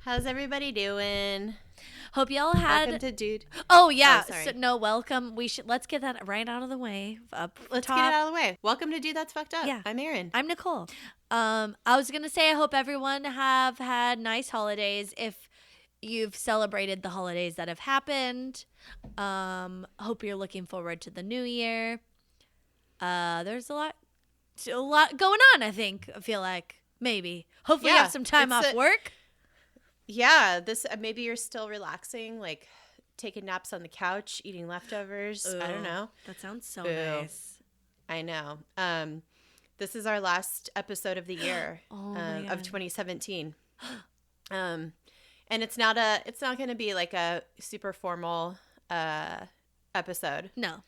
How's everybody doing? Hope y'all had. Welcome to Dude. Oh yeah. Oh, sorry. So, no, welcome. Let's get that right out of the way. Let's top. get it out of the way. Welcome to Dude That's Fucked Up. Yeah. I'm Erin. I'm Nicole. I was gonna say I hope everyone have had nice holidays. If you've celebrated the holidays that have happened, hope you're looking forward to the new year. There's a lot going on. I feel like maybe. Hopefully, you have some time off work. Yeah, this maybe you're still relaxing, like taking naps on the couch, eating leftovers. Ooh, I don't know. That sounds so nice. I know. This is our last episode of the year of 2017. And it's not going to be like a super formal episode. No.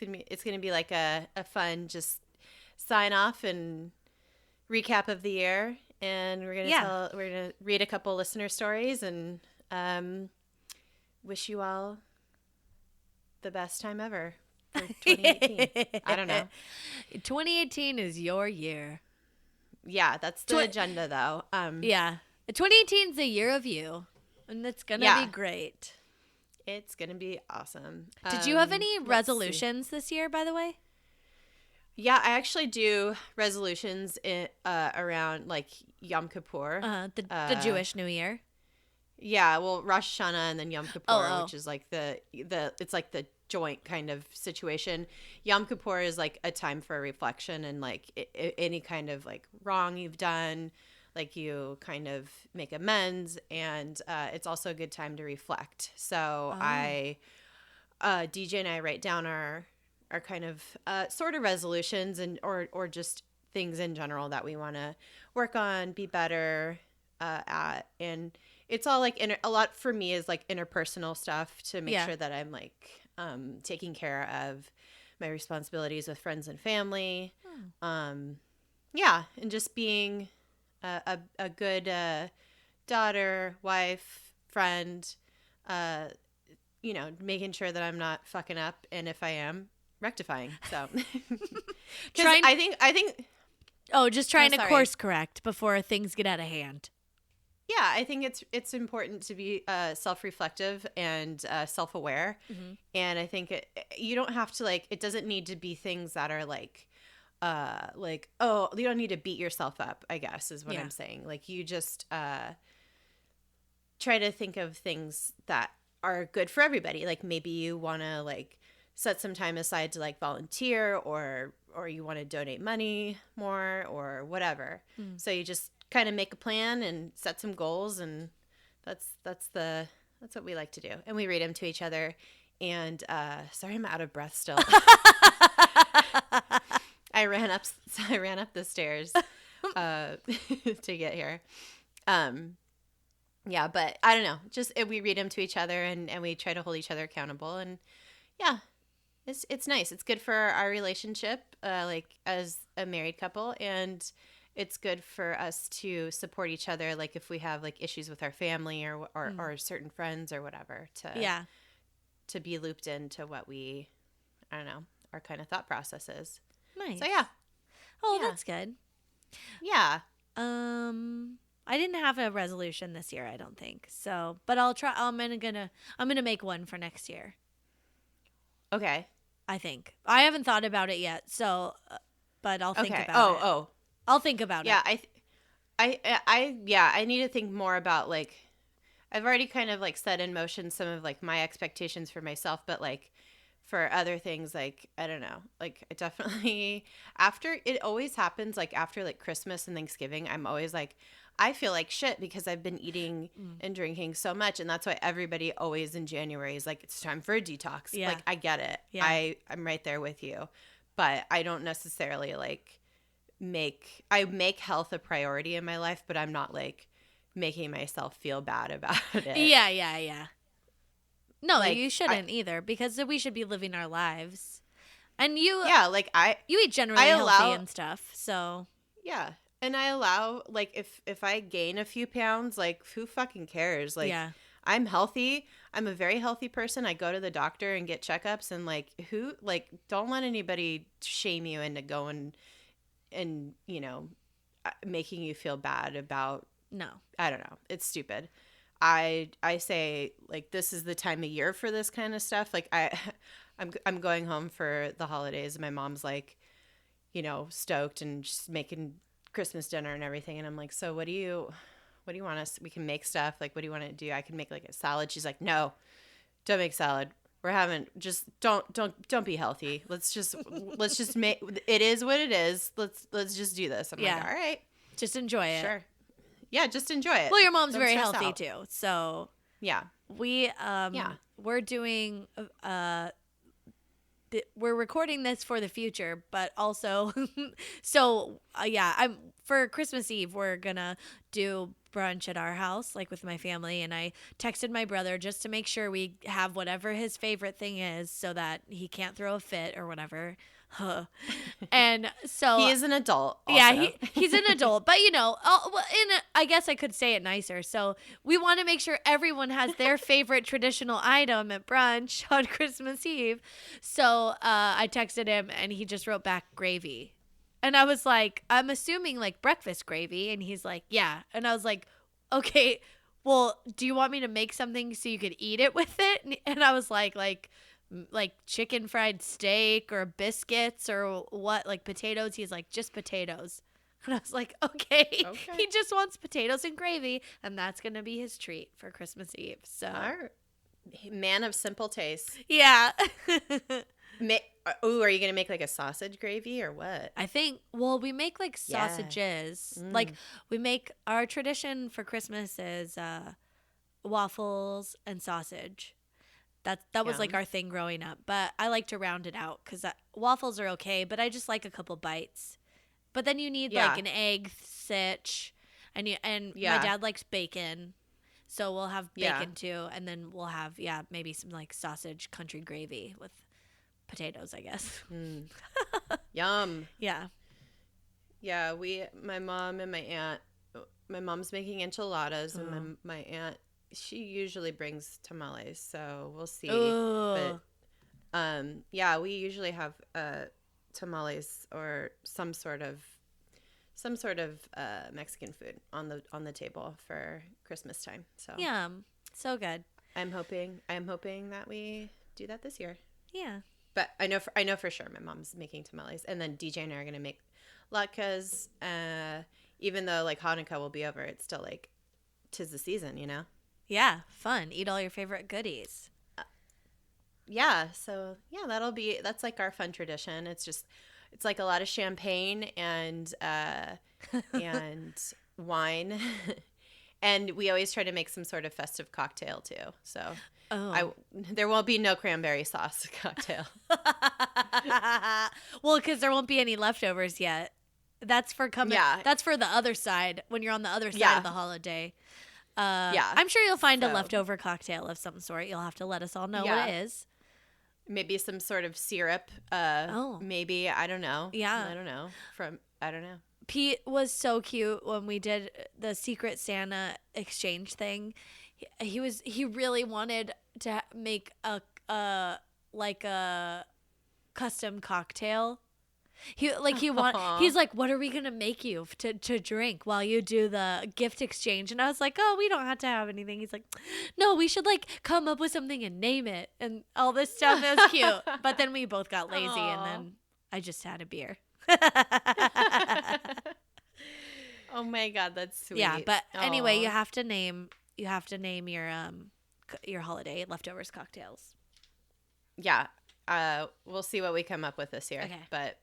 It's going to be like a fun just sign off and recap of the year. And we're gonna read a couple listener stories and wish you all the best time ever for 2018. I don't know. 2018 is your year. Yeah, that's the agenda though. Yeah, 2018 is the year of you, and it's gonna be great. It's gonna be awesome. Did you have any resolutions this year, by the way? Yeah, I actually do resolutions around like Yom Kippur. The Jewish New Year. Yeah, well, Rosh Hashanah and then Yom Kippur, which is like it's like the joint kind of situation. Yom Kippur is like a time for reflection and like any kind of like wrong you've done, like you kind of make amends, and it's also a good time to reflect. So DJ and I write down our kind of sort of resolutions and or just things in general that we want to work on, be better at, and it's all like a lot for me is like interpersonal stuff to make sure that I'm like taking care of my responsibilities with friends and family, and just being a good daughter, wife, friend, making sure that I'm not fucking up, and if I am, rectifying. So I think just trying to course correct before things get out of hand. Yeah, I think it's important to be self-reflective and self-aware. Mm-hmm. And I think you don't have to it doesn't need to be things that are you don't need to beat yourself up, I guess is what I'm saying. Like you just try to think of things that are good for everybody. Like maybe you want to set some time aside to volunteer or you want to donate money more or whatever. So you just kind of make a plan and set some goals, and that's what we like to do. And we read them to each other. And sorry, I'm out of breath still. I ran up the stairs to get here. Yeah, but I don't know. Just we read them to each other and we try to hold each other accountable, and yeah. It's nice. It's good for our relationship, as a married couple, and it's good for us to support each other, like if we have issues with our family or certain friends or whatever, to be looped into what our kind of thought process is. Nice. So yeah. Oh, yeah. That's good. Yeah. I didn't have a resolution this year, I don't think. So, but I'll try. I'm gonna make one for next year. Okay. I think I haven't thought about it yet, so but I'll think about it. I'll think about it. Yeah, I need to think more about I've already kind of set in motion some of my expectations for myself, but for other things I don't know. I definitely after it always happens after Christmas and Thanksgiving, I'm always I feel like shit because I've been eating and drinking so much, and that's why everybody always in January is it's time for a detox. Yeah. I get it. Yeah. I'm right there with you, but I don't necessarily make health a priority in my life, but I'm not making myself feel bad about it. Yeah. No, you shouldn't either, because we should be living our lives. And you eat generally healthy and stuff, so yeah. And I allow, if I gain a few pounds, who fucking cares? I'm healthy. I'm a very healthy person. I go to the doctor and get checkups, and don't let anybody shame you into going and making you feel bad about. No. I don't know. It's stupid. I say like this is the time of year for this kind of stuff. Like I'm going home for the holidays and my mom's like, you know, stoked and just making Christmas dinner and everything. And I'm like, so what do you want us? We can make stuff. Like, what do you want to do? I can make like a salad. She's like, no, don't make salad. We're having just don't be healthy. Let's just make it is what it is. Let's just do this. I'm like, all right, just enjoy it. Sure. Yeah, just enjoy it. Well, your mom's Don't very stress healthy out. too. So Yeah. We're doing we're recording this for the future, but also I'm for Christmas Eve we're gonna do brunch at our house, like with my family, and I texted my brother just to make sure we have whatever his favorite thing is so that he can't throw a fit or whatever. And so he is an adult also. Yeah, he's an adult, but you know, I guess I could say it nicer. So we want to make sure everyone has their favorite traditional item at brunch on Christmas Eve. So I texted him and he just wrote back gravy. And I was like, I'm assuming like breakfast gravy. And he's like, yeah. And I was like, okay, well, do you want me to make something so you could eat it with it? And I was like chicken fried steak or biscuits or what, like potatoes. He's like, just potatoes. And I was like, okay. He just wants potatoes and gravy, and that's gonna be his treat for Christmas Eve. So man of simple taste. Yeah. Are you gonna make like a sausage gravy or what? I think we make like sausages. Like we make, our tradition for Christmas is waffles and sausage. That was like our thing growing up, but I like to round it out because waffles are okay, but I just like a couple bites. But then you need like an egg sitch, and my dad likes bacon, so we'll have bacon too, and then we'll have maybe some like sausage country gravy with potatoes, I guess. Yum. Yeah. Yeah, my mom and my aunt. My mom's making enchiladas, and my aunt. She usually brings tamales, so we'll see. Ooh. But we usually have tamales or some sort of Mexican food on the table for Christmas time. So yeah, so good. I'm hoping that we do that this year. Yeah. But I know for sure my mom's making tamales, and then DJ and I are gonna make latkes. Even though like Hanukkah will be over, it's still like 'tis the season, you know. Yeah, fun. Eat all your favorite goodies. So that's like our fun tradition. It's like a lot of champagne and wine, and we always try to make some sort of festive cocktail too. So there won't be no cranberry sauce cocktail. Well, because there won't be any leftovers yet. That's for coming. Yeah. That's for the other side, when you're on the other side of the holiday. I'm sure you'll find a leftover cocktail of some sort. You'll have to let us all know what it is. Maybe some sort of syrup. Maybe, I don't know. Yeah. I don't know. Pete was so cute when we did the Secret Santa exchange thing. He really wanted to make a custom cocktail. He's like, what are we gonna make you to drink while you do the gift exchange? And I was like, oh, we don't have to have anything. He's like, no, we should like come up with something and name it and all this stuff. It was cute. But then we both got lazy. Aww. And then I just had a beer. Oh my God, that's sweet. Yeah, but anyway, you have to name your holiday leftovers cocktails. Yeah. We'll see what we come up with this year. Okay. But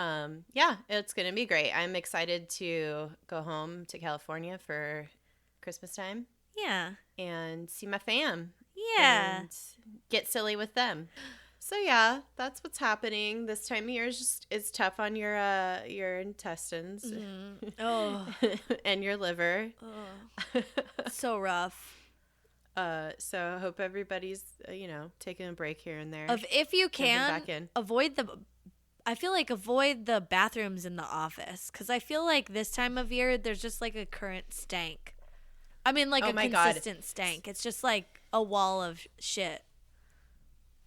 it's going to be great. I'm excited to go home to California for Christmas time. Yeah. And see my fam. Yeah. And get silly with them. So yeah, that's what's happening. This time of year is tough on your intestines. Mm-hmm. Oh. And your liver. Oh. So rough. So I hope everybody's taking a break here and there. If you can, avoid the bathrooms in the office, because I feel like this time of year there's just like a current stank. I mean, like consistent stank. It's just like a wall of shit.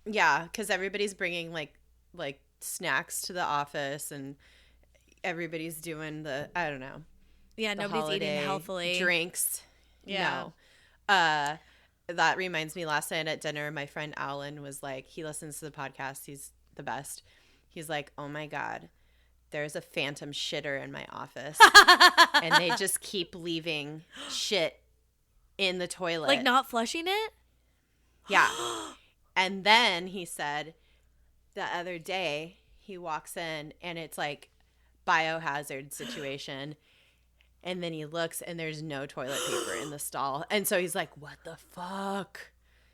Yeah, because everybody's bringing like snacks to the office, and everybody's doing I don't know. Yeah, nobody's eating healthily. Drinks. Yeah. That reminds me, last night at dinner, my friend Alan was like, he listens to the podcast. He's the best. He's like, oh my God, there's a phantom shitter in my office. And they just keep leaving shit in the toilet. Like not flushing it? Yeah. And then he said the other day he walks in and it's like biohazard situation. And then he looks and there's no toilet paper in the stall. And so he's like, what the fuck?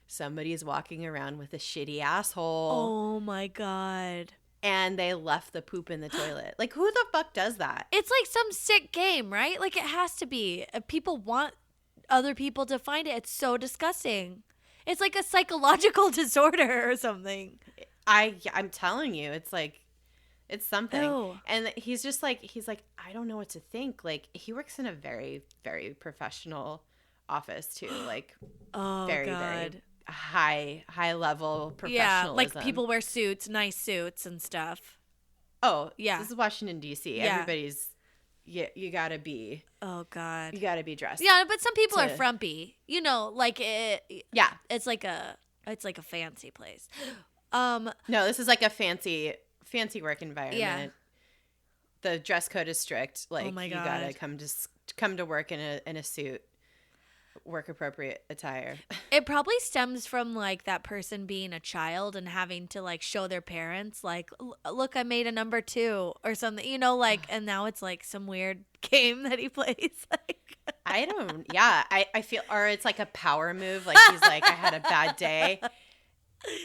Somebody's walking around with a shitty asshole. Oh my God. And they left the poop in the toilet. Like, who the fuck does that? It's like some sick game, right? Like, it has to be. People want other people to find it. It's so disgusting. It's like a psychological disorder or something. I'm telling you, it's like, it's something. Ew. And he's just like, I don't know what to think. Like, he works in a very, very professional office too. Like, very, very high level professionalism. Yeah, like people wear suits, nice suits and stuff. Oh, yeah. This is Washington, D.C. Yeah. Everybody's, you gotta be. Oh, God. You gotta be dressed. Yeah, but some people are frumpy. You know, like yeah. It's like a fancy place. No, this is like a fancy work environment. Yeah. The dress code is strict. Like, oh my you God. gotta come to work in a suit, work appropriate attire. It probably stems from like that person being a child and having to like show their parents like, look, I made a number 2 or something, you know, like, and now it's like some weird game that he plays. Like, I feel, or it's like a power move. Like, he's like, I had a bad day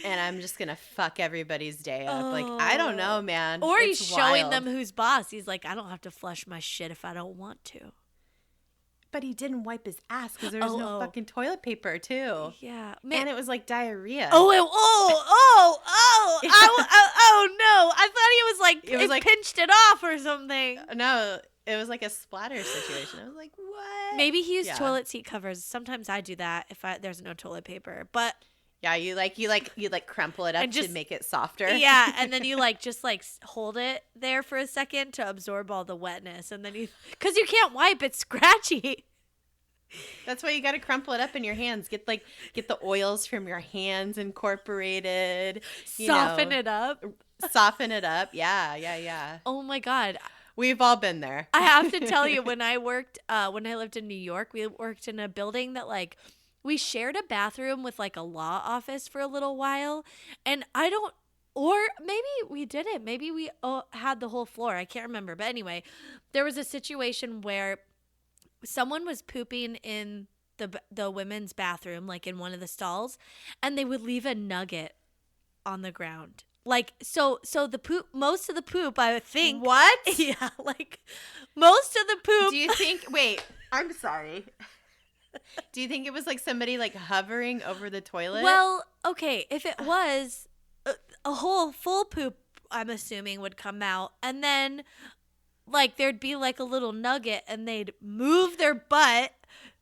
and I'm just gonna fuck everybody's day up. Like, I don't know, man. Or it's he's showing wild. them who's boss. He's like, I don't have to flush my shit if I don't want to. But he didn't wipe his ass because there was no fucking toilet paper, too. Yeah. And it was like diarrhea. Oh, no. I thought he was like, pinched it off or something. No, it was like a splatter situation. I was like, what? Maybe he used toilet seat covers. Sometimes I do that if there's no toilet paper. But yeah, you crumple it up to make it softer. Yeah, and then you just hold it there for a second to absorb all the wetness, and then because you can't wipe, it's scratchy. That's why you got to crumple it up in your hands. Get the oils from your hands incorporated. Soften it up. Yeah. Oh my God. We've all been there. I have to tell you, when I lived in New York, we worked in a building that we shared a bathroom with like a law office for a little while, and or maybe we didn't. Maybe we had the whole floor. I can't remember. But anyway, there was a situation where someone was pooping in the women's bathroom, like in one of the stalls, and they would leave a nugget on the ground. Like, so the poop, most of the poop, I would think. What? Yeah, like most of the poop. Do you think, wait, I'm sorry. Do you think it was like somebody like hovering over the toilet? Well, okay, if it was a whole full poop, I'm assuming would come out, and then like there'd be like a little nugget, and they'd move their butt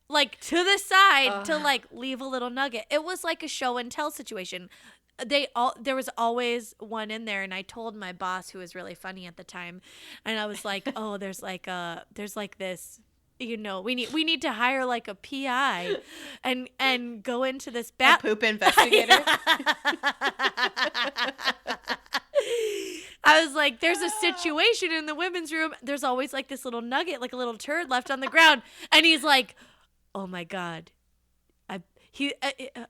like to the side to like leave a little nugget. It was like a show and tell situation. There was always one in there, and I told my boss, who was really funny at the time, and I was like, oh, there's like this. You know, we need to hire like a PI and go into this a poop investigator. I was like, there's a situation in the women's room. There's always like this little nugget, like a little turd left on the ground. And he's like, oh my God.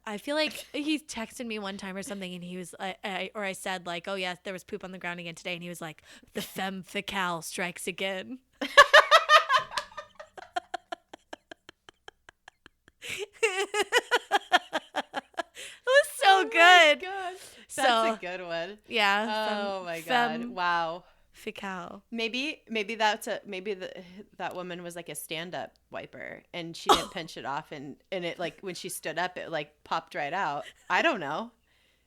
I feel like he texted me one time or something, and he was I said like, oh yeah, there was poop on the ground again today. And he was like, the Femme Fecale strikes again. It was so good. God. That's a good one. Yeah. Oh my God. Wow. Fecale. Maybe that woman was like a stand-up wiper, and she didn't pinch it off, and it like when she stood up, it like popped right out. I don't know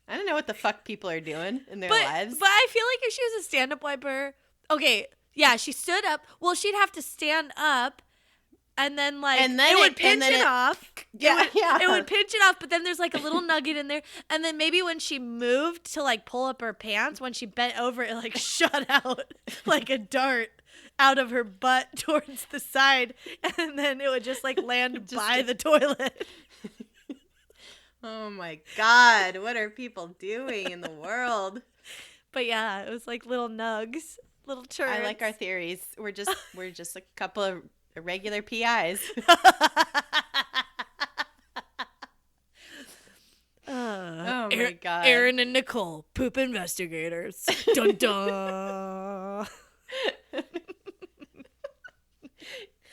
what the fuck people are doing in their lives. But I feel like if she was a stand-up wiper, okay, yeah, she stood up. Well, she'd have to stand up. And then it would pinch it off. Yeah, It would pinch it off, but then there's like a little nugget in there. And then maybe when she moved to like pull up her pants, when she bent over, it like shot out like a dart. out of her butt towards the side, and then it would just like land by the toilet. Oh my God, what are people doing in the world? But yeah, it was like little nugs, little turds. I like our theories. We're just a couple of regular PIs. Oh my God. Erin and Nicole, poop investigators. Dun dun.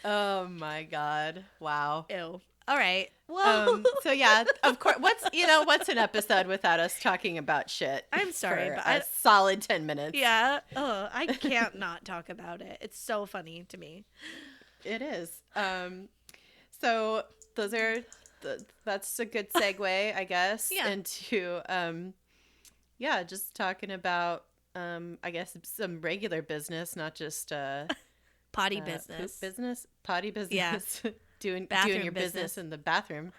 Oh my God. Wow. Ew. All right. Well, so yeah, of course. What's an episode without us talking about shit? I'm sorry, for but a solid 10 minutes. Yeah. Oh, I can't not talk about it. It's so funny to me. It is. So those are that's a good segue, I guess, into just talking about I guess some regular business, not just potty business. Poop business, potty business. Yeah. doing your business in the bathroom.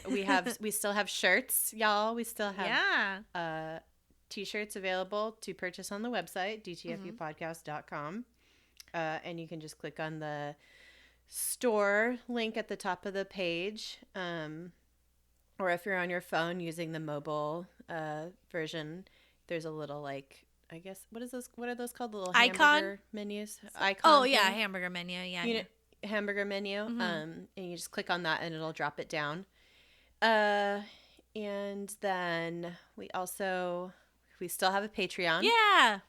We still have shirts, y'all. We still have t-shirts available to purchase on the website, dtfupodcast.com. And you can just click on the store link at the top of the page. Or if you're on your phone using the mobile version, there's a little I guess, what are those called? The little hamburger menus? Icon. Oh, yeah, hamburger menu. Yeah. Hamburger menu. And you just click on that and it'll drop it down. And then we still have a Patreon. Yeah.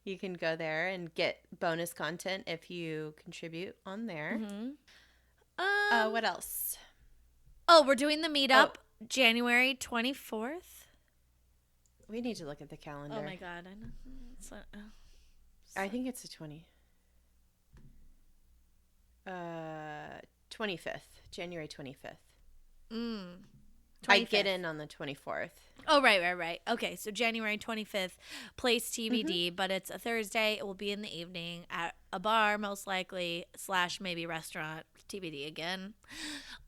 You can go there and get bonus content if you contribute on there. What else? Oh, we're doing the meetup January 24th. We need to look at the calendar. Oh my God. I know. I think it's the 25th, January 25th. 25th. I get in on the 24th. Oh, right. Okay, so January 25th, place TBD, but it's a Thursday. It will be in the evening at a bar, most likely, / maybe restaurant, TBD again.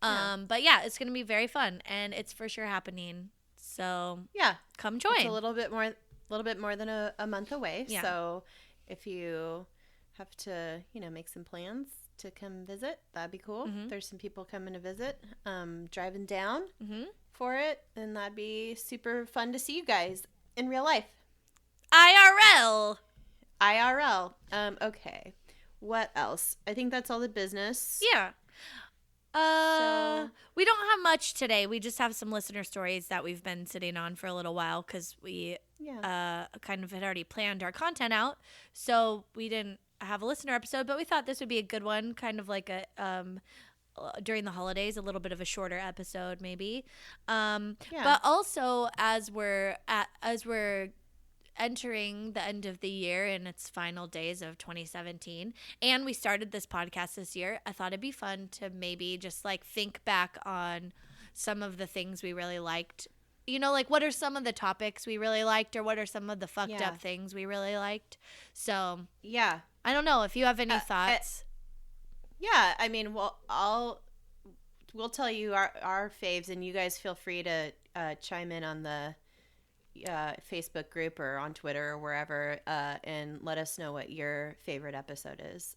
But yeah, it's going to be very fun, and it's for sure happening. So yeah, come join. It's a little bit more than a month away. Yeah. So if you have to, make some plans to come visit, that'd be cool. There's some people coming to visit, driving down for it, and that'd be super fun to see you guys in real life. IRL. Okay, what else? I think that's all the business. Yeah. We don't have much today. We just have some listener stories that we've been sitting on for a little while because we kind of had already planned our content out, so we didn't have a listener episode, but we thought this would be a good one, kind of like a during the holidays, a little bit of a shorter episode maybe. But also as we're entering the end of the year in its final days of 2017, and we started this podcast this year, I thought it'd be fun to maybe just think back on some of the things we really liked. What are some of the topics we really liked, or what are some of the fucked up things we really liked? So yeah, I don't know if you have any thoughts. I mean, we'll tell you our faves, and you guys feel free to chime in on the Facebook group or on Twitter or wherever, and let us know what your favorite episode is.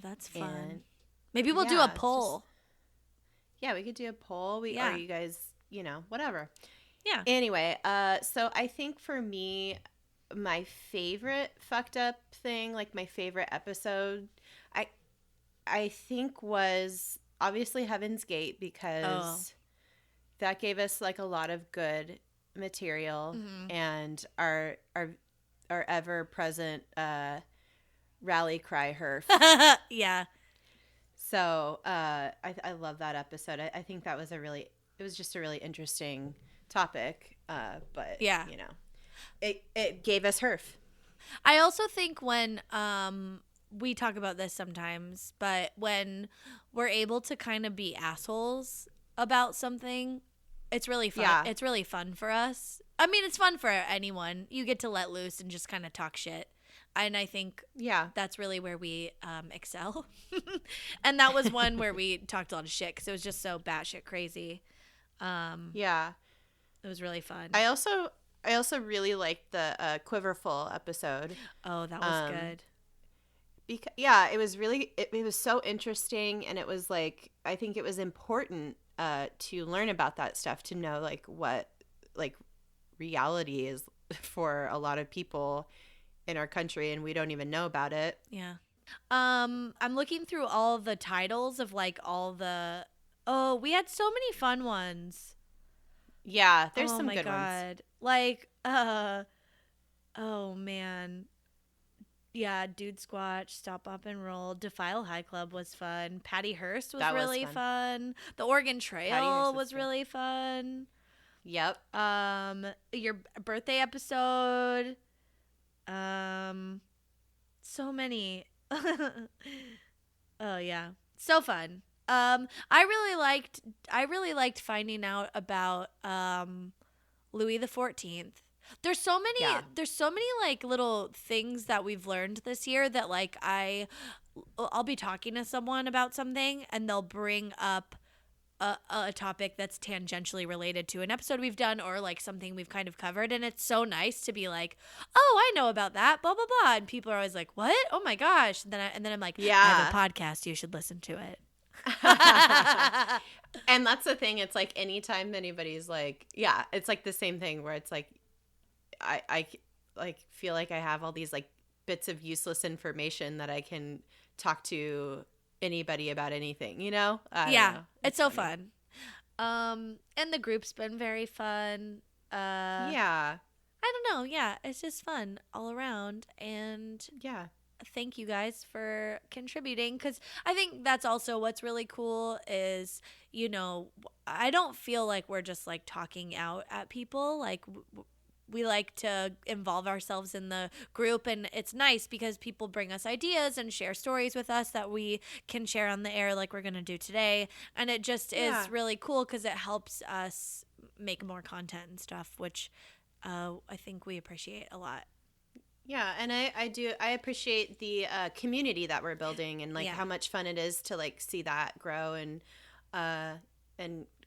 That's fun. Maybe we'll do a poll. We could do a poll. Or you guys, whatever. Yeah. Anyway, so I think for me, my favorite fucked up thing, my favorite episode, I think was obviously Heaven's Gate, because that gave us a lot of good material, and our ever present rally cry herf. Yeah. So I love that episode. I think that was it was just a really interesting topic, but it gave us herf. I also think when we talk about this sometimes, but when we're able to kind of be assholes about something, it's really fun. Yeah. It's really fun for us. I mean, it's fun for anyone. You get to let loose and just kind of talk shit. And I think that's really where we excel. And that was one where we talked a lot of shit because it was just so batshit crazy. It was really fun. I also I also really liked the Quiverful episode. Oh, that was good. Because yeah, it was really it was so interesting, and it was like I think it was important to learn about that stuff, to know like what like reality is for a lot of people in our country, and we don't even know about it. Yeah. I'm looking through all the titles of like all the. Oh, we had so many fun ones. Yeah, there's Oh some my good ones. God. Like, oh man. Yeah, Dude Squatch, Stop Up and Roll, Defile High Club was fun. Patty Hearst was That was really fun. fun. The Oregon Patty Hearst Trail was fun. really fun. Yep. Your birthday episode. So many. Oh yeah. So fun. I really liked finding out about Louis the 14th. There's so many like little things that we've learned this year that like I'll be talking to someone about something and they'll bring up a topic that's tangentially related to an episode we've done or like something we've kind of covered, and it's so nice to be like, oh, I know about that, blah blah blah, and people are always like, what? Oh my gosh. And then I'm like, yeah, I have a podcast, you should listen to it. And that's the thing, it's like anytime anybody's like, yeah, it's like the same thing where it's like I like feel like I have all these like bits of useless information that I can talk to anybody about anything, you know? Yeah, it's so fun. And the group's been very fun. Yeah. I don't know. Yeah, it's just fun all around. And Yeah. thank you guys for contributing, because I think that's also what's really cool is, you know, I don't feel like we're just like talking out at people. Like we like to involve ourselves in the group, and it's nice because people bring us ideas and share stories with us that we can share on the air like we're going to do today. And it just is really cool because it helps us make more content and stuff, which I think we appreciate a lot. Yeah, and I appreciate the community that we're building, and like how much fun it is to like see that grow, and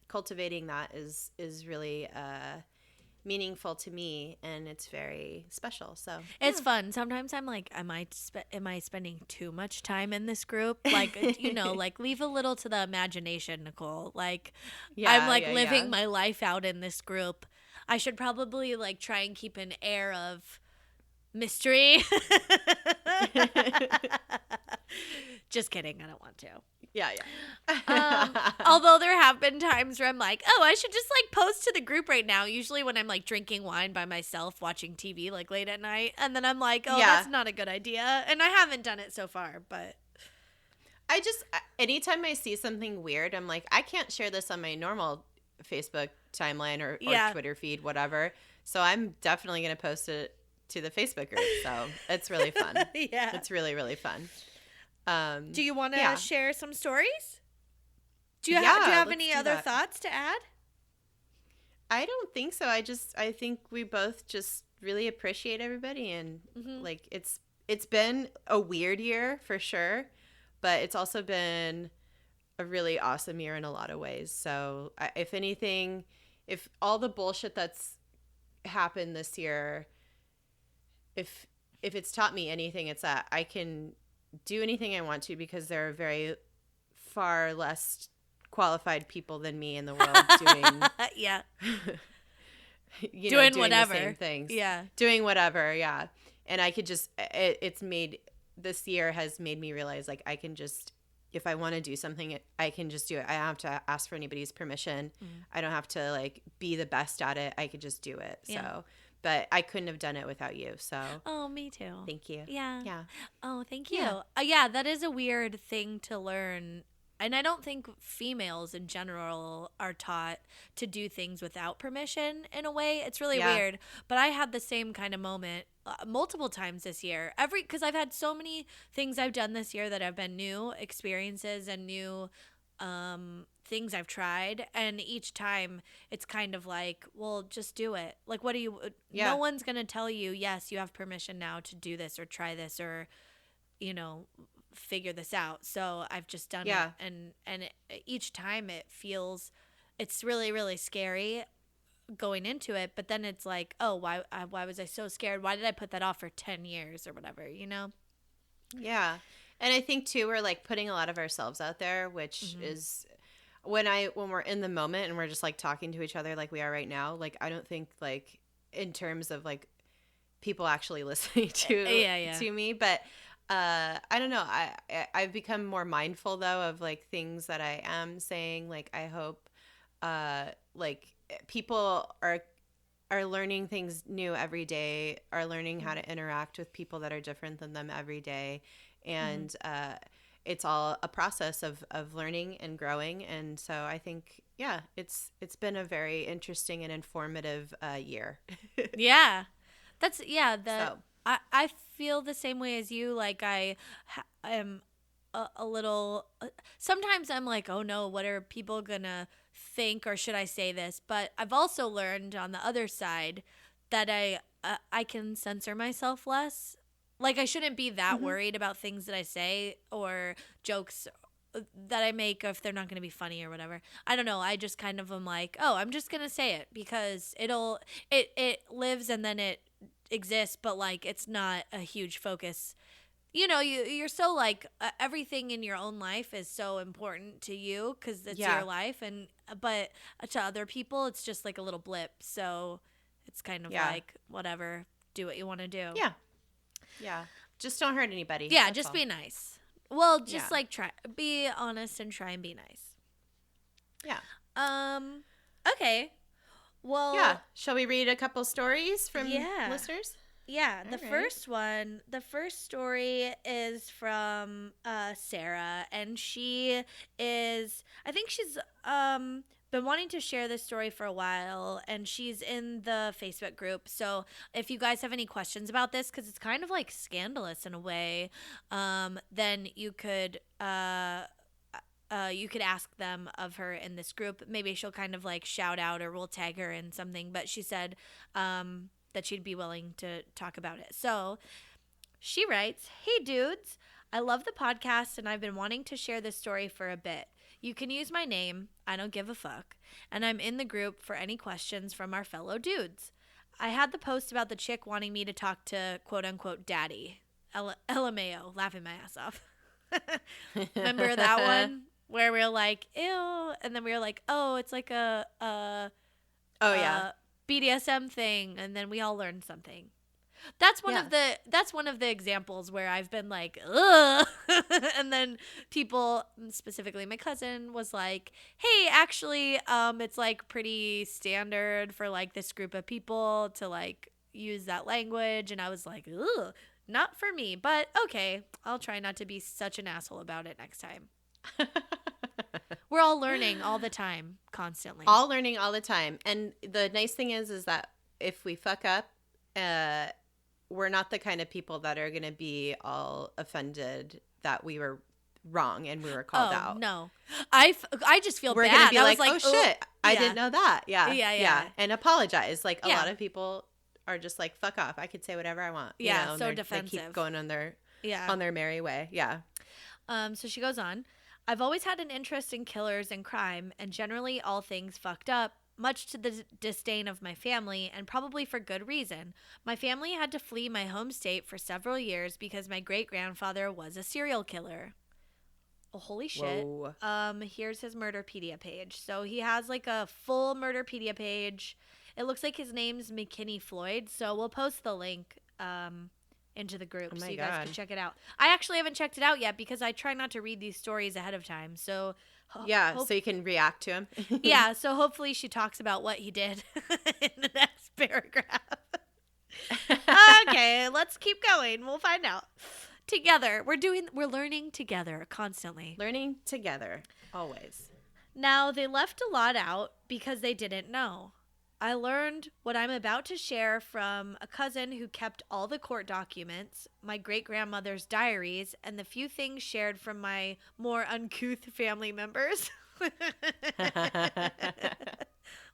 cultivating that is really meaningful to me, and it's very special. So it's fun. Sometimes I'm like, am I spending too much time in this group? Like, you know, like leave a little to the imagination, Nicole. Like, I'm like living my life out in this group. I should probably like try and keep an air of mystery. Just kidding. I don't want to. Yeah. Although there have been times where I'm like, oh, I should just like post to the group right now. Usually when I'm like drinking wine by myself, watching TV like late at night. And then I'm like, oh, that's not a good idea. And I haven't done it so far, but I just, anytime I see something weird, I'm like, I can't share this on my normal Facebook timeline or Twitter feed, whatever. So I'm definitely going to post it to the Facebook group. So it's really fun. Yeah. It's really, really fun. Do you want to share some stories? Do you have any other thoughts to add? I don't think so. I think we both just really appreciate everybody, and like it's been a weird year for sure, but it's also been a really awesome year in a lot of ways. So if anything, if all the bullshit that's happened this year, if it's taught me anything, it's that I can do anything I want to, because there are very far less qualified people than me in the world doing doing whatever, the same things. Doing whatever. And I could just this year has made me realize, like, I can just, if I want to do something, I can just do it. I don't have to ask for anybody's permission. I don't have to like be the best at it. I could just do it. So but I couldn't have done it without you. So oh, me too. Thank you. Yeah. Oh, thank you. Yeah, that is a weird thing to learn. And I don't think females in general are taught to do things without permission in a way. It's really weird. But I had the same kind of moment multiple times this year. Because I've had so many things I've done this year that have been new experiences and new things I've tried, and each time it's kind of like, well, just do it. Like, what do you no one's gonna tell you, yes, you have permission now to do this or try this or, you know, figure this out. So I've just done it, and each time it's really, really scary, going into it, but then it's like, oh, why was I so scared? Why did I put that off for 10 years or whatever, you know? Yeah. And I think too, we're like putting a lot of ourselves out there, which is when we're in the moment and we're just like talking to each other like we are right now, like I don't think like in terms of like people actually listening to me, but I don't know. I've become more mindful though of like things that I am saying. Like I hope like people are learning things new every day, are learning how to interact with people that are different than them every day. And it's all a process of learning and growing. And so I think, yeah, it's been a very interesting and informative year. Yeah. That's, yeah. I feel the same way as you. Like I am a little, sometimes I'm like, oh no, what are people gonna think, or should I say this? But I've also learned on the other side that I can censor myself less. Like I shouldn't be that worried about things that I say or jokes that I make if they're not going to be funny or whatever. I don't know. I just kind of am like, oh, I'm just going to say it because it lives and then it exists, but like it's not a huge focus. You know, you're so like everything in your own life is so important to you because it's your life, but to other people it's just like a little blip. So it's kind of like whatever, do what you want to do. Yeah. Just don't hurt anybody. Yeah, just be nice. Well, just like be honest and try and be nice. Yeah. Okay. Well, yeah. Shall we read a couple stories from listeners? Yeah, the first story is from Sarah, and she is, I think she's been wanting to share this story for a while, and she's in the Facebook group. So if you guys have any questions about this, because it's kind of like scandalous in a way, then you could ask them of her in this group. Maybe she'll kind of like shout out, or we'll tag her in something. But she said that she'd be willing to talk about it. So she writes, "Hey dudes, I love the podcast and I've been wanting to share this story for a bit. You can use my name, I don't give a fuck, and I'm in the group for any questions from our fellow dudes. I had the post about the chick wanting me to talk to quote unquote daddy. LMAO, laughing my ass off. Remember that one where we were like, ew, and then we were like, oh, it's like a BDSM thing, and then we all learned something. That's one of the examples where I've been like, ugh. And then people, specifically my cousin, was like, hey, actually, it's like pretty standard for like this group of people to like use that language. And I was like, ugh, not for me, but okay, I'll try not to be such an asshole about it next time. We're all learning all the time, constantly. All learning all the time. And the nice thing is that if we fuck up, we're not the kind of people that are going to be all offended that we were wrong and we were called out. No. I just feel we're bad. We're going to be like, oh shit, I didn't know that. Yeah. And apologize. Like a lot of people are just like, fuck off. I could say whatever I want. Yeah, you know, so defensive. They keep going on their merry way. Yeah. So she goes on. I've always had an interest in killers and crime, and generally all things fucked up, much to the disdain of my family, and probably for good reason. My family had to flee my home state for several years because my great-grandfather was a serial killer. Oh, holy shit. Whoa. Here's his Murderpedia page. So he has like a full Murderpedia page. It looks like his name's McKinney Floyd, so we'll post the link into the group so you guys can check it out. I actually haven't checked it out yet because I try not to read these stories ahead of time. So so you can react to him. Yeah, so hopefully she talks about what he did in the next paragraph. Okay, let's keep going. We'll find out. Together. We're learning together constantly. Learning together, always. Now, they left a lot out because they didn't know. I learned what I'm about to share from a cousin who kept all the court documents, my great-grandmother's diaries, and the few things shared from my more uncouth family members.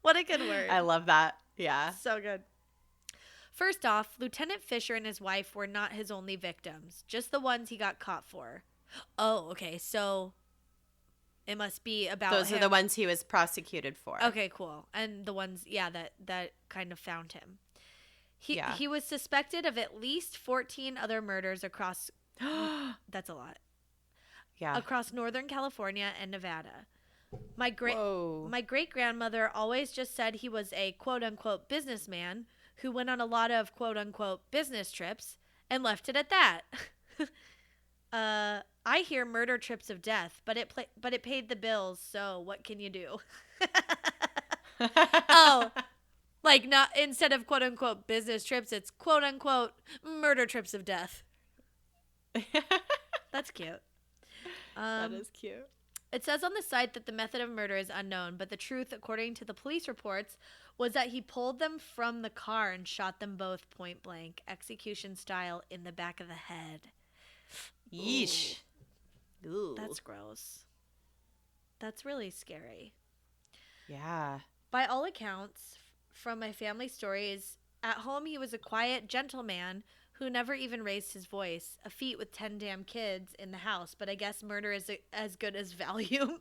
What a good word. I love that. Yeah. So good. First off, Lieutenant Fisher and his wife were not his only victims, just the ones he got caught for. Oh, okay. So It must be about Those him. are the ones he was prosecuted for. Okay, cool. And the ones, that kind of found him. He was suspected of at least 14 other murders across that's a lot. Yeah. Across Northern California and Nevada. My great-grandmother always just said he was a quote-unquote businessman who went on a lot of quote-unquote business trips and left it at that. I hear murder trips of death, but it paid the bills, so what can you do? Oh, like not instead of quote unquote business trips, it's quote unquote murder trips of death. That's cute. That is cute. It says on the site that the method of murder is unknown, but the truth, according to the police reports, was that he pulled them from the car and shot them both point blank, execution style, in the back of the head. Yeesh. Ooh. That's gross. That's really scary. Yeah. By all accounts, from my family stories, at home he was a quiet gentleman who never even raised his voice, a feat with 10 damn kids in the house, but I guess murder is as good as Valium.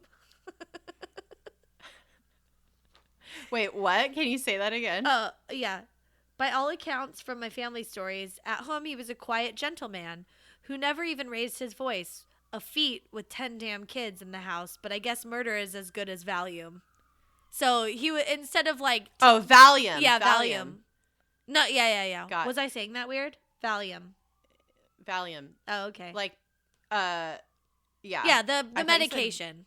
Wait, what? Can you say that again? Yeah. By all accounts from my family stories, at home he was a quiet gentleman who never even raised his voice, a feat with 10 damn kids in the house, but I guess murder is as good as Valium. So he would, instead of like... Valium. Yeah, Valium. No, yeah. Got Was I saying that weird? Valium. Oh, okay. Like, yeah. Yeah, the medication.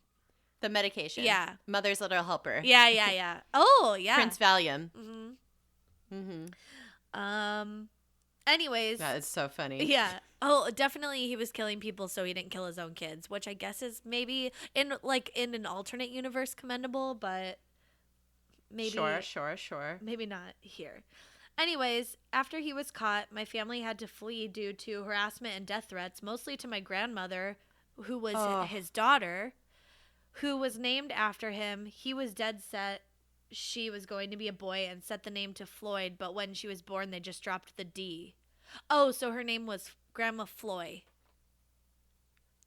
The medication. Yeah. Mother's Little Helper. Yeah. Oh, yeah. Prince Valium. Anyways. That is so funny. Yeah. Oh, definitely he was killing people so he didn't kill his own kids, which I guess is maybe in an alternate universe commendable, but maybe. Sure. Maybe not here. Anyways, after he was caught, my family had to flee due to harassment and death threats, mostly to my grandmother, who was his daughter, who was named after him. He was dead set she was going to be a boy and set the name to Floyd, but when she was born, they just dropped the D. Oh, so her name was Grandma Floy.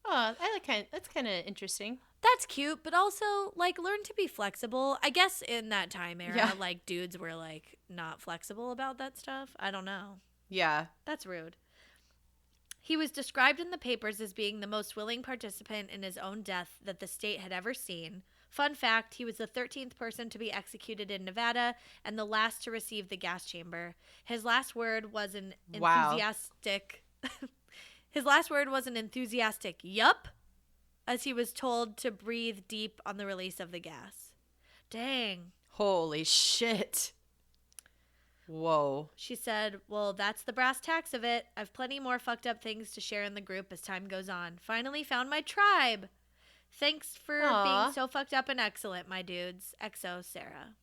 Oh, that's kind of interesting. That's cute, but also, like, learn to be flexible. I guess in that time era, like, dudes were, like, not flexible about that stuff. I don't know. Yeah. That's rude. He was described in the papers as being the most willing participant in his own death that the state had ever seen. Fun fact, he was the 13th person to be executed in Nevada and the last to receive the gas chamber. His last word was an enthusiastic... His last word was an enthusiastic yup, as he was told to breathe deep on the release of the gas. Dang. Holy shit. Whoa. She said, well, that's the brass tacks of it. I've plenty more fucked up things to share in the group as time goes on. Finally found my tribe. Thanks for being so fucked up and excellent, my dudes. XO, Sarah.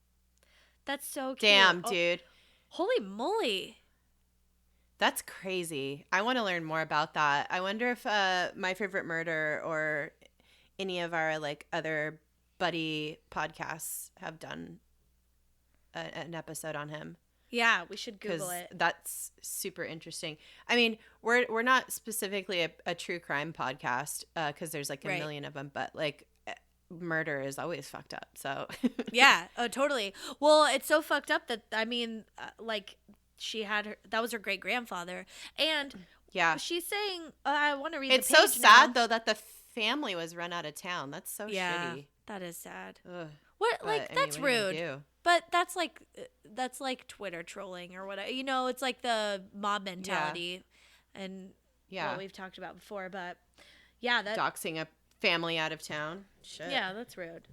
That's so cute. Damn, dude. Holy moly. That's crazy. I want to learn more about that. I wonder if My Favorite Murder or any of our like other buddy podcasts have done an episode on him. Yeah, we should Google it. That's super interesting. I mean, we're not specifically a true crime podcast because there's like a million of them, but like murder is always fucked up. So yeah, oh totally. Well, it's so fucked up that I mean, like she had that was her great grandfather, and yeah, she's saying I want to read. It's the page so sad now. though that the family was run out of town. That's so shitty. That is sad. Ugh. What But like that's rude. But that's like Twitter trolling or whatever. You know, it's like the mob mentality, and what we've talked about before. But yeah, that doxing a family out of town. Shit. Yeah, that's rude.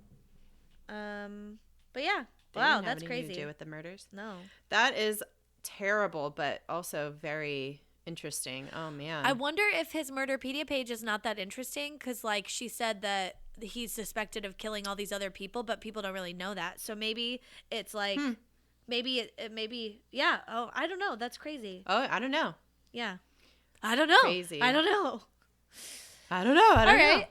But yeah, Wow, that's crazy. To do with the murders? No, that is terrible, but also very interesting. Oh man, I wonder if his Murderpedia page is not that interesting because, like, she said that he's suspected of killing all these other people, but people don't really know that. So maybe it's like, maybe, yeah. Oh, I don't know. That's crazy. Oh, I don't know. Yeah, I don't know. Crazy. I don't know. I don't know. All right.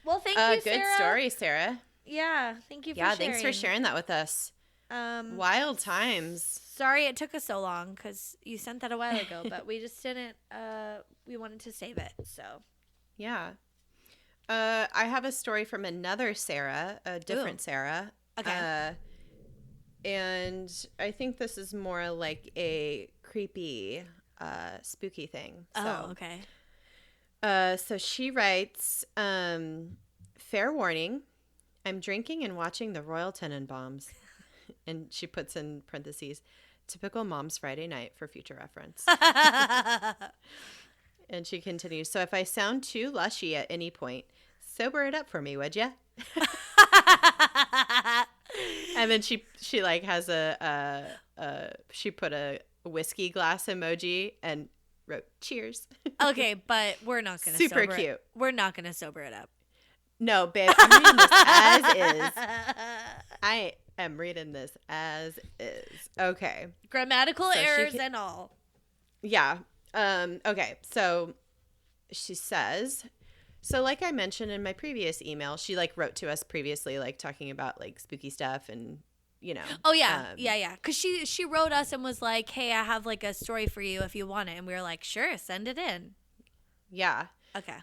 Well, thank you, Sarah. Good story, Sarah. Yeah, thank you for sharing. Yeah, thanks for sharing that with us. Wild times. Sorry it took us so long because you sent that a while ago, but we just didn't. We wanted to save it, so. Yeah. I have a story from another Sarah, a different Sarah. Okay. And I think this is more like a creepy, spooky thing. Oh, okay. So she writes, fair warning, I'm drinking and watching the Royal Tenenbaums. And she puts in parentheses, typical mom's Friday night for future reference. And she continues, so if I sound too lushy at any point, sober it up for me, would ya? And then she like has she put a whiskey glass emoji and wrote cheers. Okay, but we're not gonna super cute. We're not gonna sober it up. No, babe, I'm reading this as is. I am reading this as is. Okay. Grammatical errors and all. Yeah. Okay. So she says, so like I mentioned in my previous email, she like wrote to us previously, like talking about like spooky stuff and, you know. Oh, yeah. Yeah. Because she wrote us and was like, hey, I have like a story for you if you want it. And we were like, sure, send it in. Yeah. Okay.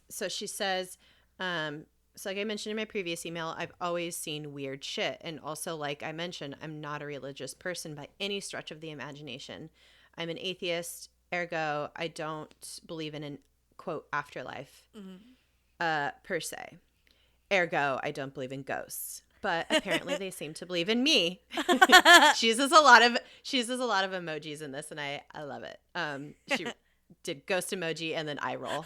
So she says, so like I mentioned in my previous email, I've always seen weird shit. And also, like I mentioned, I'm not a religious person by any stretch of the imagination. I'm an atheist, ergo, I don't believe in an, quote, afterlife, per se. Ergo, I don't believe in ghosts. But apparently they seem to believe in me. She uses a lot of emojis in this, and I love it. She did ghost emoji and then eye roll.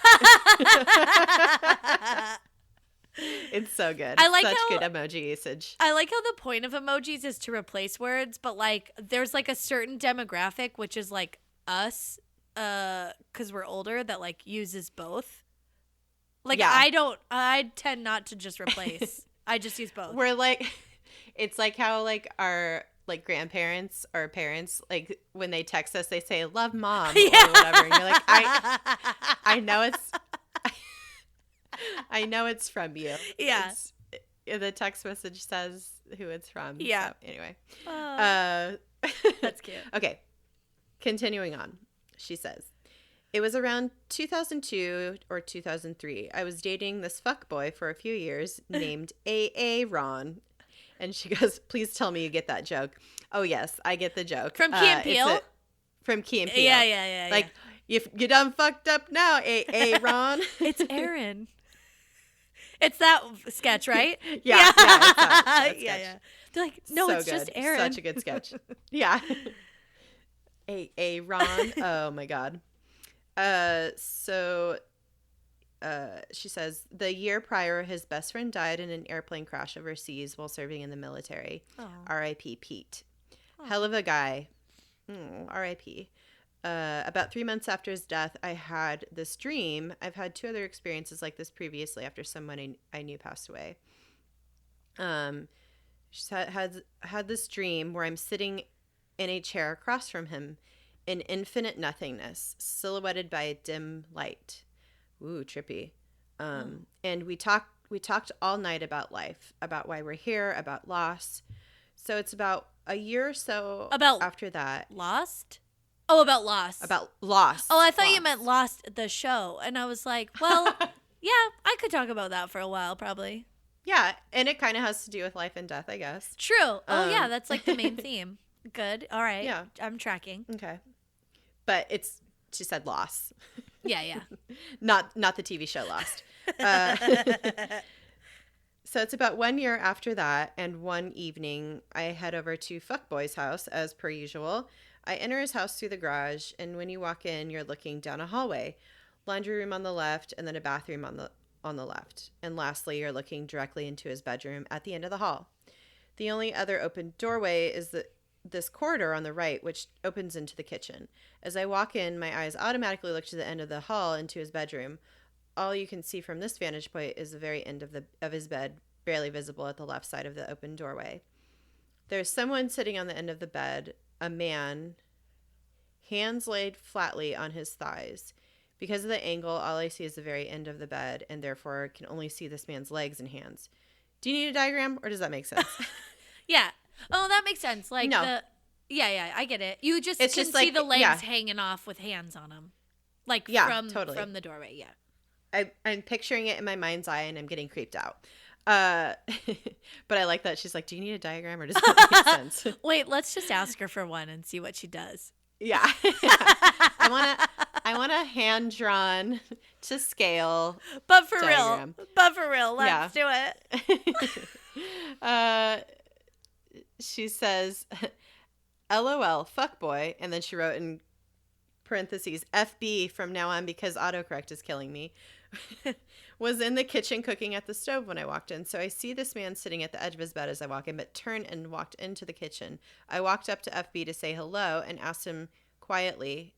It's so good. I like such good emoji usage. I like how the point of emojis is to replace words, but like there's like a certain demographic, which is like us, because we're older, that like uses both. Like yeah. I tend not to just replace. I just use both. We're like, it's like how like our like grandparents or parents, like when they text us, they say "love mom" yeah. or whatever, and you're like, I know it's from you. Yeah. The text message says who it's from. Yeah. So, anyway. That's cute. Okay. Continuing on. She says, it was around 2002 or 2003. I was dating this fuckboy for a few years named Ron. And she goes, please tell me you get that joke. Oh, yes, I get the joke. From Key and Peele? From Key and Peele. Yeah. Like, you done fucked up now, Ron. It's Erin. It's that sketch, right? Yeah. That yeah. They're like, no, so it's good. Just Erin. Such a good sketch. Yeah. Ron. Oh my God. She says the year prior, his best friend died in an airplane crash overseas while serving in the military. R.I.P. Pete. Aww. Hell of a guy. R.I.P. About 3 months after his death, I had this dream. I've had 2 other experiences like this previously after someone I knew passed away. She had this dream where I'm sitting in a chair across from him in infinite nothingness, silhouetted by a dim light. Ooh, trippy. And we talked all night about life, about why we're here, about loss. So it's about a year or so after that. Lost? Oh, about Lost. About Lost. Oh, I thought you meant Lost, the show. And I was like, well, yeah, I could talk about that for a while, probably. Yeah, and it kind of has to do with life and death, I guess. True. Oh, yeah, that's like the main theme. Good. All right. Yeah. I'm tracking. Okay. But she said Lost. Yeah. Not the TV show Lost. So it's about 1 year after that, and one evening I head over to Fuckboy's house, as per usual. I enter his house through the garage, and when you walk in, you're looking down a hallway. Laundry room on the left, and then a bathroom on the left. And lastly, you're looking directly into his bedroom at the end of the hall. The only other open doorway is this corridor on the right, which opens into the kitchen. As I walk in, my eyes automatically look to the end of the hall into his bedroom. All you can see from this vantage point is the very end of his bed, barely visible at the left side of the open doorway. There's someone sitting on the end of the bed, a man, hands laid flatly on his thighs. Because of the angle, all I see is the very end of the bed, and therefore can only see this man's legs and hands. Do you need a diagram, or does that make sense? Yeah. Oh, that makes sense. Like no. Yeah, I get it. You see the legs hanging off with hands on them. Like from the doorway, yeah. I'm picturing it in my mind's eye and I'm getting creeped out. But I like that she's like, do you need a diagram or does that make sense? Wait, let's just ask her for one and see what she does. Yeah. I want a hand drawn to scale. But for diagram. real, let's do it. She says, LOL, fuckboy. And then she wrote in parentheses, FB from now on because autocorrect is killing me. Was in the kitchen cooking at the stove when I walked in. So I see this man sitting at the edge of his bed as I walk in, but turned and walked into the kitchen. I walked up to FB to say hello and asked him quietly,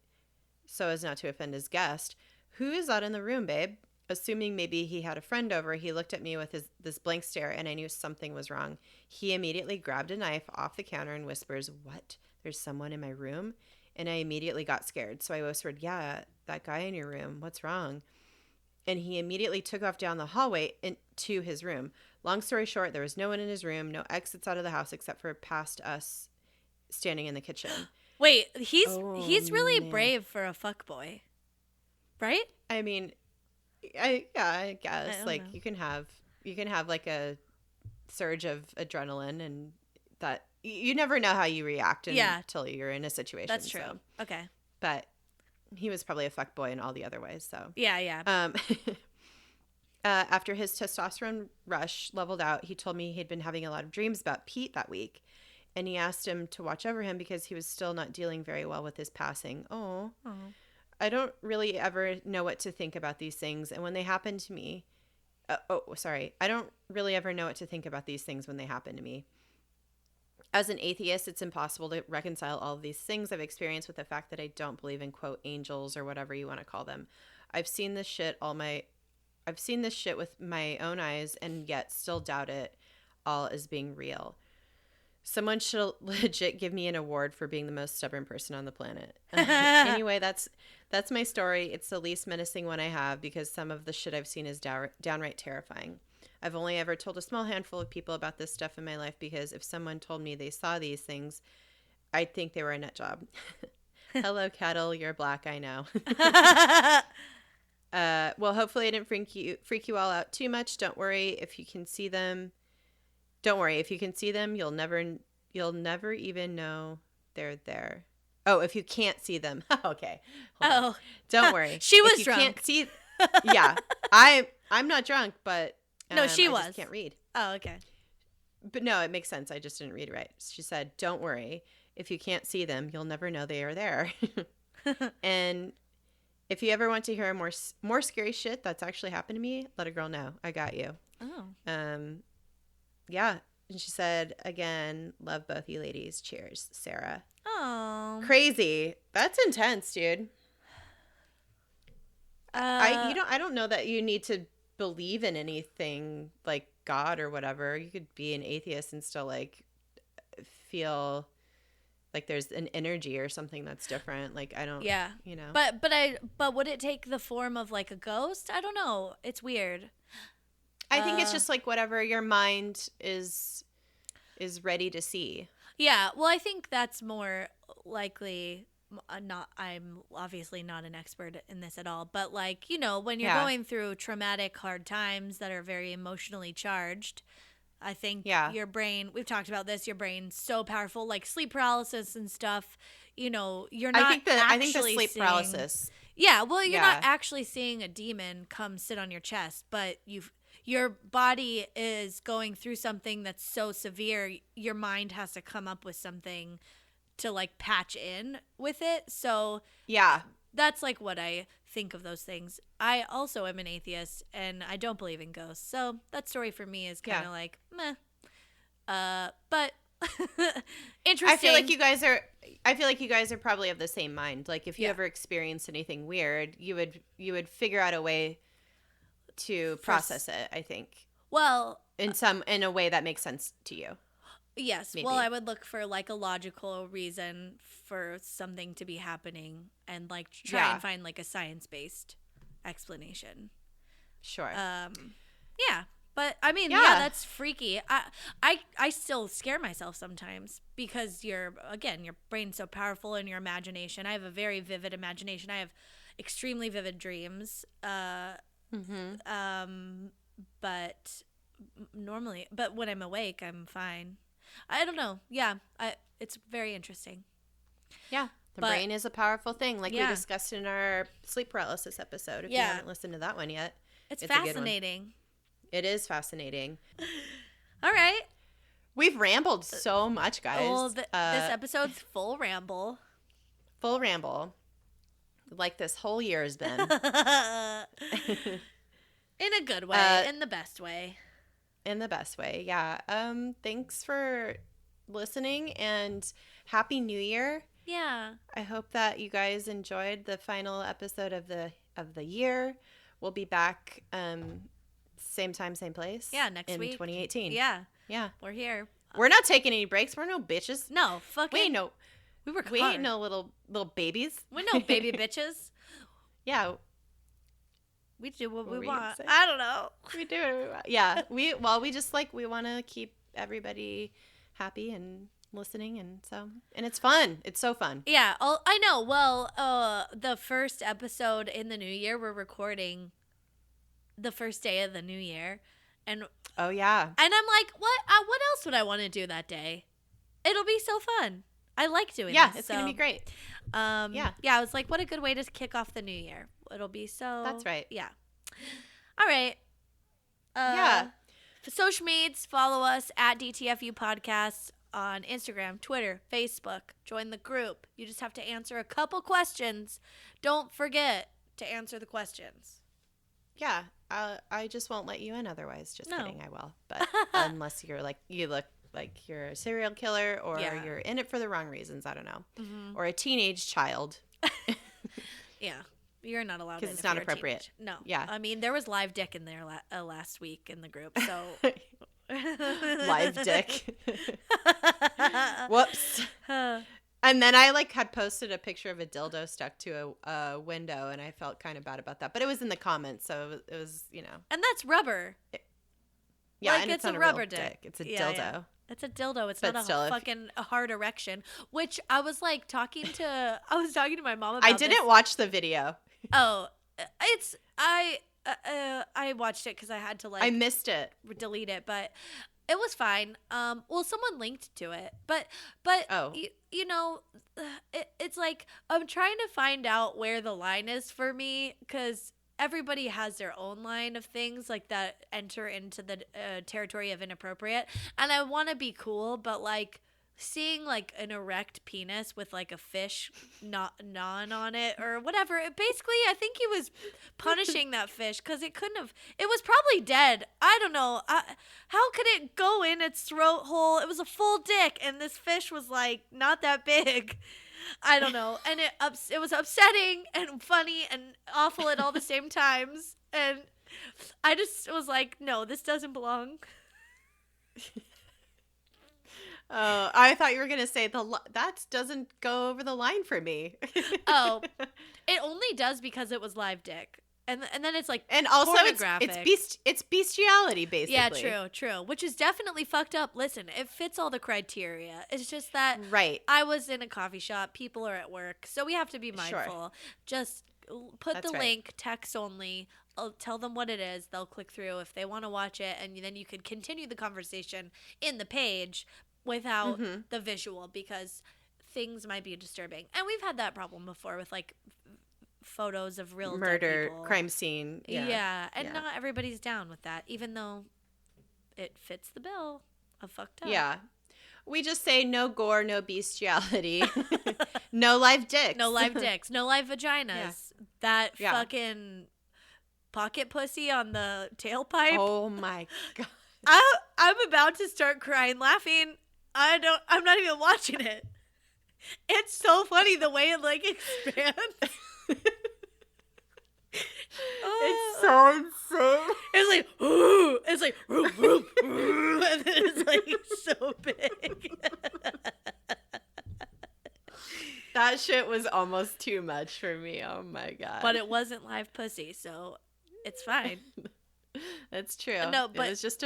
so as not to offend his guest, who is that in the room, babe? Assuming maybe he had a friend over, he looked at me with this blank stare, and I knew something was wrong. He immediately grabbed a knife off the counter and whispers, what? There's someone in my room? And I immediately got scared. So I whispered, yeah, that guy in your room. What's wrong? And he immediately took off down the hallway into his room. Long story short, there was no one in his room, no exits out of the house except for past us standing in the kitchen. Wait, he's really brave for a fuckboy, right? I mean, I guess like know. you can have like a surge of adrenaline, and that you never know how you react until you're in a situation. That's true. So. Okay, But he was probably a fuckboy in all the other ways. So yeah. After his testosterone rush leveled out, he told me he'd been having a lot of dreams about Pete that week. And he asked him to watch over him because he was still not dealing very well with his passing. Oh. I don't really ever know what to think about these things. And when they happen to me, I don't really ever know what to think about these things when they happen to me. As an atheist, it's impossible to reconcile all of these things I've experienced with the fact that I don't believe in, quote, angels or whatever you want to call them. I've seen this shit with my own eyes and yet still doubt it all as being real. Someone should legit give me an award for being the most stubborn person on the planet. Anyway, that's my story. It's the least menacing one I have because some of the shit I've seen is downright terrifying. I've only ever told a small handful of people about this stuff in my life because if someone told me they saw these things, I'd think they were a nut job. Hello, Kettle. You're black, I know. Well, hopefully I didn't freak you all out too much. Don't worry if you can see them. You'll never even know they're there. Oh, if you can't see them. Okay. Don't worry. She was if drunk. You can't see. Yeah. I'm not drunk, but no, she was. I just can't read. Oh, okay. But no, it makes sense. I just didn't read it right. She said, "Don't worry. If you can't see them, you'll never know they are there." And if you ever want to hear more scary shit that's actually happened to me, let a girl know. I got you. Oh. Yeah. And she said, again, love both you ladies. Cheers, Sarah. Oh. Crazy. That's intense, dude. I don't know that you need to believe in anything like God or whatever. You could be an atheist and still like feel like there's an energy or something that's different. Like I don't But would it take the form of like a ghost? I don't know. It's weird. I think it's just like whatever your mind is ready to see. Yeah, well, I think that's more likely. I'm obviously not an expert in this at all, but like, when you're going through traumatic, hard times that are very emotionally charged, I think your brain, we've talked about this, your brain's so powerful, like sleep paralysis and stuff, you're not I think the sleep paralysis. Yeah, well, you're not actually seeing a demon come sit on your chest, but your body is going through something that's so severe, your mind has to come up with something to like patch in with it. So yeah, that's like what I think of those things. I also am an atheist and I don't believe in ghosts. So that story for me is kind of like meh. But interesting. I feel like you guys are probably of the same mind. Like if you ever experience anything weird, you would figure out a way to process it, I think. Well, in a way that makes sense to you. Yes. Maybe. Well, I would look for like a logical reason for something to be happening and like try and find like a science-based explanation. Sure. Yeah. But I mean, that's freaky. I still scare myself sometimes because your brain's so powerful and your imagination. I have a very vivid imagination. I have extremely vivid dreams. But normally, but when I'm awake, I'm fine. I don't know. Yeah, it's very interesting. Yeah. The brain is a powerful thing, like we discussed in our sleep paralysis episode. If you haven't listened to that one yet, it's fascinating. It is fascinating. All right. We've rambled so much, guys. Well, this episode's full ramble. Full ramble. Like this whole year has been. In a good way. In the best way. In the best way, yeah. Thanks for listening, and Happy New Year. Yeah. I hope that you guys enjoyed the final episode of the year. We'll be back same time, same place. Yeah, next week. In 2018. Yeah. Yeah. We're here. We're not taking any breaks. We're no bitches. No, fucking. We ain't no little babies. We're no baby bitches. Yeah. We do what we want. I don't know. We do what we want. Yeah. We just we want to keep everybody happy and listening, and it's fun. It's so fun. Yeah. I know. Well, the first episode in the new year, we're recording the first day of the new year, and oh yeah, and I'm like, what else would I want to do that day? It'll be so fun. I like doing this. It's it's gonna be great. Yeah, I was like, what a good way to kick off the new year. It'll be so. That's right. Yeah. All right. For social medias, follow us at DTFU Podcasts on Instagram, Twitter, Facebook. Join the group. You just have to answer a couple questions. Don't forget to answer the questions. Yeah. I just won't let you in otherwise. Just kidding. I will. But unless you look like you're a serial killer, or you're in it for the wrong reasons. I don't know. Mm-hmm. Or a teenage child. Yeah. You're not allowed in. Because it's not appropriate. No. Yeah. I mean, there was live dick in there last week in the group, so. Live dick. Whoops. And then I had posted a picture of a dildo stuck to a window, and I felt kind of bad about that. But it was in the comments, so it was, And that's rubber. And it's not a rubber dick. It's a dildo. Yeah. It's a dildo. It's not a fucking hard erection. Which I was talking to my mom about. I didn't watch the video. Oh, I watched it because I had to I missed it. Delete it, but it was fine. Well, someone linked to it, but it's I'm trying to find out where the line is for me, because everybody has their own line of things that enter into the territory of inappropriate, and I want to be cool, but seeing an erect penis with a fish non on it or whatever, basically I think he was punishing that fish because it was probably dead. I don't know. How could it go in its throat hole? It was a full dick, and this fish was not that big. I don't know. And it was upsetting and funny and awful at all the same times, and I just was no, this doesn't belong. I thought you were going to say that doesn't go over the line for me. Oh, it only does because it was live dick. And then it's and also pornographic. It's bestiality, basically. Yeah, true. Which is definitely fucked up. Listen, it fits all the criteria. It's just that I was in a coffee shop. People are at work. So we have to be mindful. Sure. Just put the link, text only. I'll tell them what it is. They'll click through if they want to watch it. And then you could continue the conversation in the page without the visual, because things might be disturbing. And we've had that problem before with photos of real murder, dead people. crime scene. Yeah. And not everybody's down with that, even though it fits the bill of fucked up. Yeah. We just say no gore, no bestiality, no live dicks. No live dicks, no live vaginas. Yeah. That fucking pocket pussy on the tailpipe. Oh my God. I'm about to start crying laughing. I'm not even watching it. It's so funny the way it expands. It's so insane. It's ooh. It's roof, roof, roof, and then it's so big. That shit was almost too much for me. Oh my God. But it wasn't live pussy, so it's fine. That's true. No, but it was just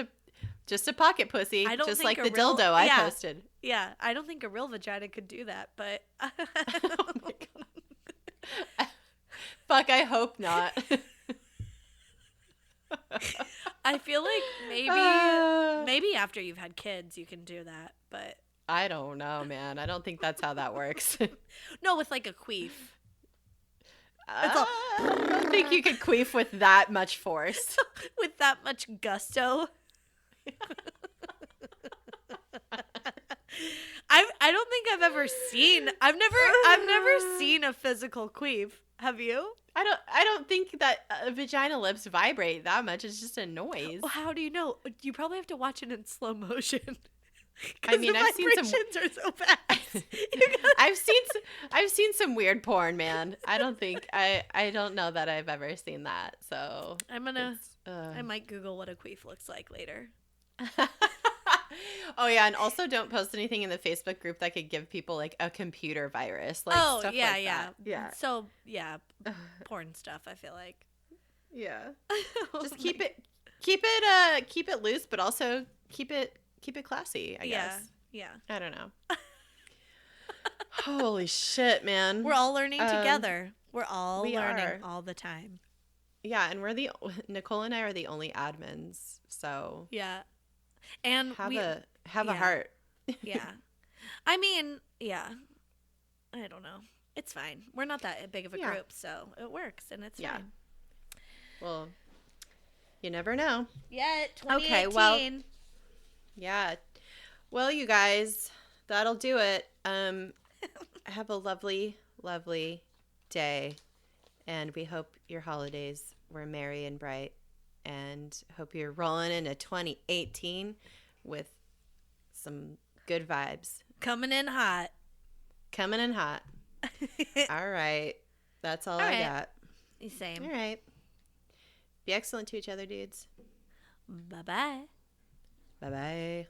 a pocket pussy, just like the dildo I posted. Yeah, I don't think a real vagina could do that, but oh my God. Fuck, I hope not. I feel like maybe after you've had kids you can do that, but I don't know, man. I don't think that's how that works. no, with like a queef. I don't think you could queef with that much force. With that much gusto. I don't think I've ever seen. I've never seen a physical queef. Have you? I don't think that vagina lips vibrate that much. It's just a noise. Well, how do you know? You probably have to watch it in slow motion. I mean, I've seen some. Are so fast. I've seen some weird porn, man. I don't know that I've ever seen that. So I might Google what a queef looks like later. Oh yeah, and also don't post anything in the Facebook group that could give people like a computer virus. Like, stuff like that. Yeah. So porn stuff. I feel like. Yeah. Just keep it loose, but also keep it classy. I guess. Yeah. I don't know. Holy shit, man! We're all learning together. We're all learning are. all the time. Yeah, and Nicole and I are the only admins, so yeah. And have a heart. Yeah. I mean, yeah. I don't know. It's fine. We're not that big of a group, so it works and it's fine. Well, you never know. Yeah, 2018. Okay, well. Yeah. Well, you guys, that'll do it. Have a lovely, lovely day, and we hope your holidays were merry and bright. And hope you're rolling into 2018 with some good vibes. Coming in hot. All right. That's all I got. Same. All right. Be excellent to each other, dudes. Bye-bye. Bye-bye.